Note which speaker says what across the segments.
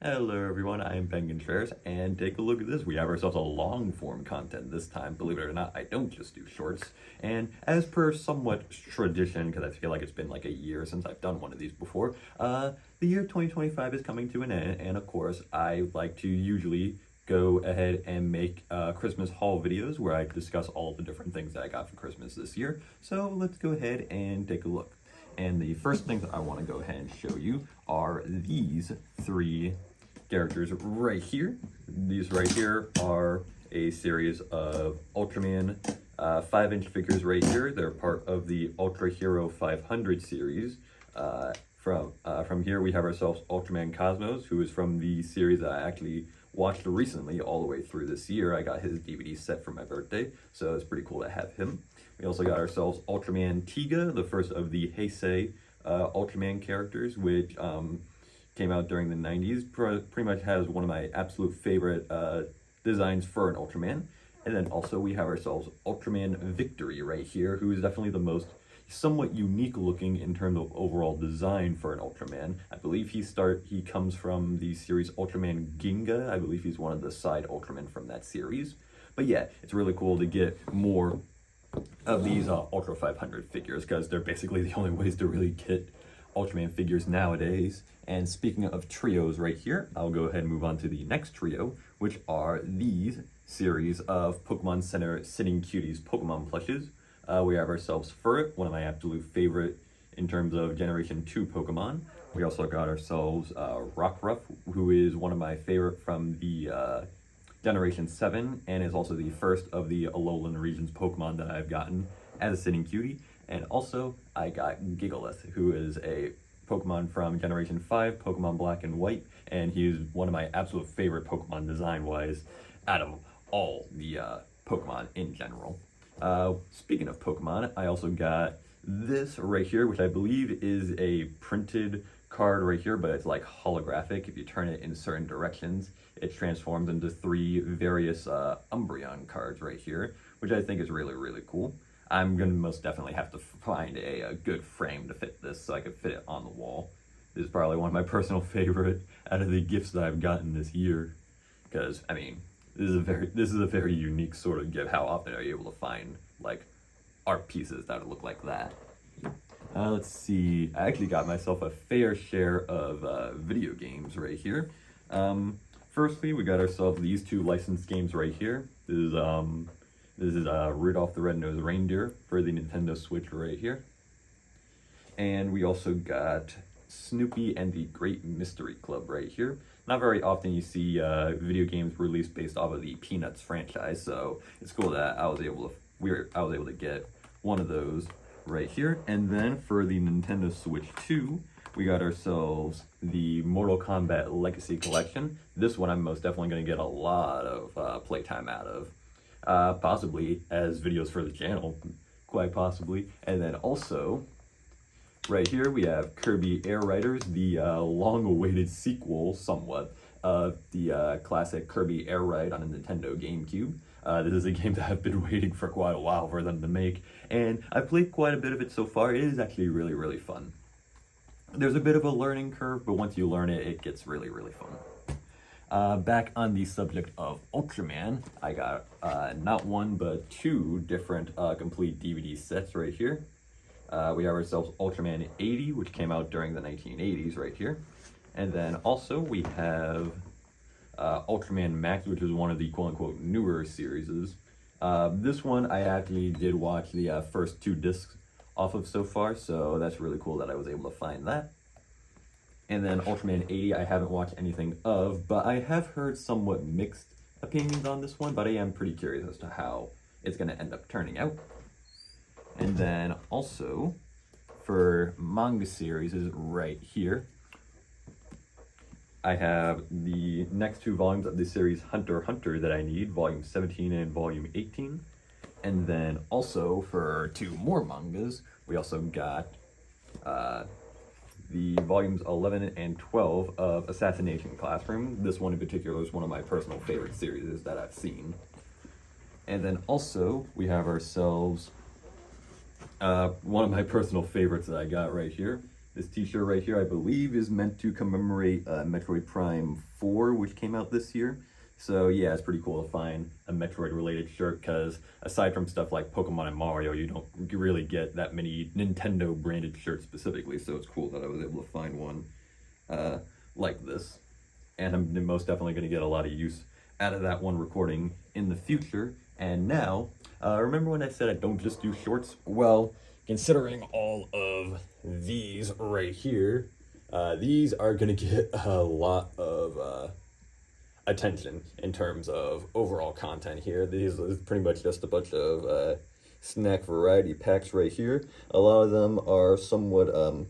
Speaker 1: Hello everyone, I am Ben Contreras, and take a look at this. We have ourselves a long form content this time. Believe it or not, I don't just do shorts. And as per somewhat tradition, because I feel like it's been like a year since I've done one of these before, the year 2025 is coming to an end, and of course, I like to usually go ahead and make Christmas haul videos where I discuss all the different things that I got for Christmas this year. So let's go ahead and take a look. And the first thing that I want to go ahead and show you are these three characters right here. These right here are a series of Ultraman 5-inch figures right here. They're part of the Ultra Hero 500 series. From here we have ourselves Ultraman Cosmos, who is from the series that I actually watched recently all the way through this year. I got his DVD set for my birthday, so it's pretty cool to have him. We also got ourselves Ultraman Tiga, the first of the Heisei Ultraman characters, which came out during the 90s. Pretty much has one of my absolute favorite designs for an Ultraman. And then also we have ourselves Ultraman Victory right here, who is definitely the most somewhat unique looking in terms of overall design for an Ultraman. I believe he comes from the series Ultraman Ginga. I believe he's one of the side Ultramen from that series. But yeah, it's really cool to get more of these Ultra 500 figures, because they're basically the only ways to really get Ultraman figures nowadays. And speaking of trios right here, I'll go ahead and move on to the next trio, which are these series of Pokemon Center Sitting Cuties Pokemon plushes. We have ourselves Furret, one of my absolute favorite in terms of Generation 2 Pokemon. We also got ourselves Rockruff, who is one of my favorite from the Generation 7, and is also the first of the Alolan regions Pokemon that I've gotten as a Sitting Cutie. And also, I got Gigalith, who is a Pokemon from Generation 5, Pokemon Black and White, and he is one of my absolute favorite Pokemon design-wise out of all the Pokemon in general. Speaking of Pokemon, I also got this right here, which I believe is a printed card right here, but it's like holographic. If you turn it in certain directions, it transforms into three various Umbreon cards right here, which I think is really, really cool. I'm going to most definitely have to find a good frame to fit this so I could fit it on the wall. This is probably one of my personal favorite out of the gifts that I've gotten this year, because, I mean, this is a very unique sort of gift. How often are you able to find, like, art pieces that look like that? Let's see. I actually got myself a fair share of video games right here. Firstly, we got ourselves these two licensed games right here. This is Rudolph the Red-Nosed Reindeer for the Nintendo Switch right here. And we also got Snoopy and the Great Mystery Club right here. Not very often you see video games released based off of the Peanuts franchise, so it's cool that I was able to get one of those right here. And then for the Nintendo Switch 2, we got ourselves the Mortal Kombat Legacy Collection. This one I'm most definitely going to get a lot of playtime out of. Possibly as videos for the channel, quite possibly. And then also, right here we have Kirby Air Riders, the long-awaited sequel, somewhat, of the classic Kirby Air Ride on a Nintendo GameCube. This is a game that I've been waiting for quite a while for them to make, and I've played quite a bit of it so far. It is actually really, really fun. There's a bit of a learning curve, but once you learn it, it gets really, really fun. Back on the subject of Ultraman, I got not one but two different complete DVD sets right here. We have ourselves Ultraman 80, which came out during the 1980s right here. And then also we have Ultraman Max, which is one of the quote-unquote newer series. This one I actually did watch the first two discs off of so far, so that's really cool that I was able to find that. And then Ultraman 80, I haven't watched anything of, but I have heard somewhat mixed opinions on this one, but I am pretty curious as to how it's going to end up turning out. And then also, for manga series is right here, I have the next two volumes of the series Hunter x Hunter that I need, volume 17 and volume 18. And then also, for two more mangas, we also got the volumes 11 and 12 of Assassination Classroom. This one in particular is one of my personal favorite series that I've seen. And then also, we have ourselves one of my personal favorites that I got right here, This t-shirt right here, I believe, is meant to commemorate Metroid Prime 4, which came out this year. So yeah, it's pretty cool to find a Metroid-related shirt, because aside from stuff like Pokemon and Mario, you don't really get that many Nintendo-branded shirts specifically, so it's cool that I was able to find one like this. And I'm most definitely going to get a lot of use out of that one recording in the future. And now, remember when I said I don't just do shorts? Well, considering all of these right here, these are going to get a lot of attention in terms of overall content here. These is pretty much just a bunch of snack variety packs right here. A lot of them are somewhat a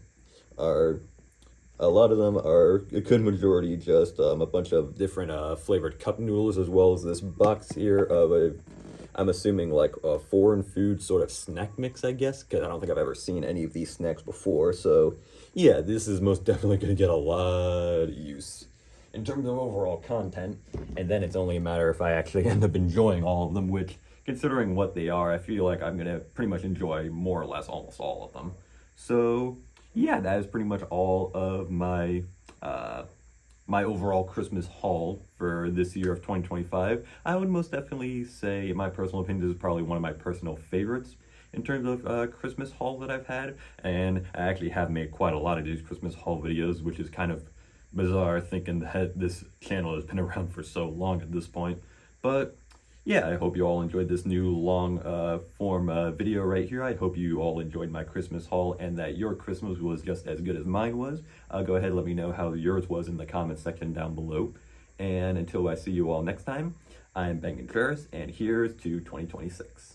Speaker 1: good majority just a bunch of different flavored cup noodles, as well as this box here of I'm assuming like a foreign food sort of snack mix, I guess, because I don't think I've ever seen any of these snacks before. So yeah, this is most definitely going to get a lot of use in terms of overall content, and then it's only a matter if I actually end up enjoying all of them, which, considering what they are, I feel like I'm going to pretty much enjoy more or less almost all of them. So yeah, that is pretty much all of my my overall Christmas haul for this year of 2025. I would most definitely say, in my personal opinion, this is probably one of my personal favorites in terms of Christmas haul that I've had, and I actually have made quite a lot of these Christmas haul videos, which is kind of bizarre thinking that this channel has been around for so long at this point. But yeah, I hope you all enjoyed this new long form video right here. I hope you all enjoyed my Christmas haul and that your Christmas was just as good as mine was. Go ahead and let me know how yours was in the comment section down below. And until I see you all next time, I'm Ben Contreras, and here's to 2026.